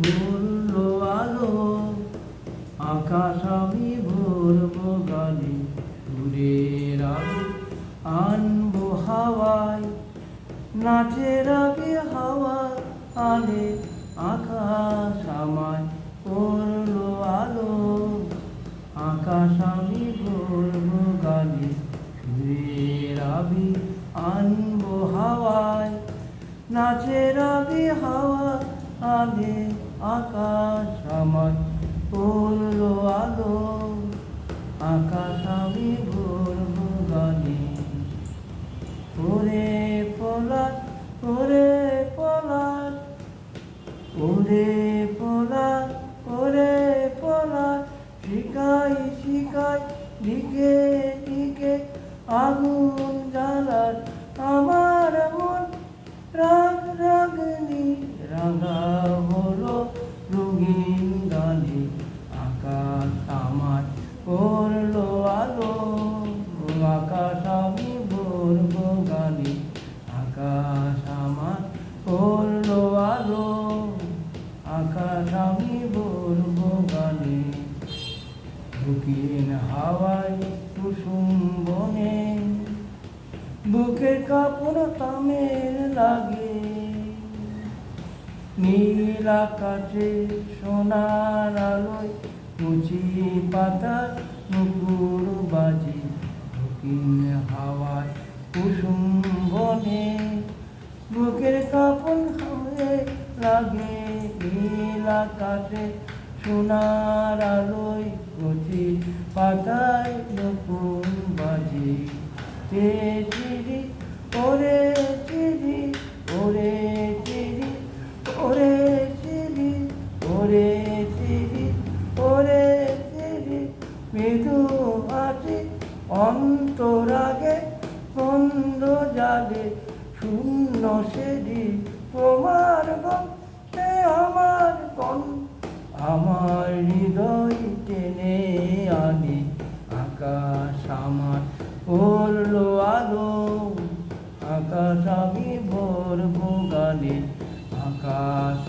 ভরলো আলো, আকাশ আমি ভরবো গানে, সুরের আলো আনবো হাওয়ায়, নাচের আগে হাওয়া আনে, আকাশ আমায় করলো আলো, আকাশ আমি ভরবো গানে, সুরের আবি আনবো হাওয়ায়, নাচের আবি হাওয়া আনে, আকাশ আমায় করলো আলো, আকাশ আমি ভরবো গানে। ওরে পলাশ, ওরে পলাশ, ওরে পলাশ, ওরে পলাশ, শিখাই শিখাই দিকে দিকে আগুন জ্বালার আমার মন, রাগ রাগনি রাঙা হলো রঙিন গানে, আকাশ আমার করলো আলো, আকাশ আমি ভরবো গানে, আকাশ আমার করলো আলো, আকাশ আমি ভরবো গানে। দক্ষিণ হাওয়ায় কুসুম বনে, বুকের কাপড় তামের লাগে, নীল আকাশে সোনার আলোয় মুচি পাতার নুপুর বাজে, দক্ষিণ হাওয়ায় কুসুম বনে, বুকের কাপড় হাওয়ায় লাগে, নীল আকাশে সোনার আলোয় মুচি পাতায় নুপুর বাজে, চিরি ওরে চিরি, ওরে চিরি, ওরে চিরি, ওরে চিরি, ওরে চিরি, মৃদু হাসি অন্তরাগে বন্ধ জালে, শূন্য সেদি তোমার গন্ধে আমার আমার হৃদয় টেনে আনে, আকাশ আমার করলো আলো, আকাশ আমি ভরবো গানে, আকাশ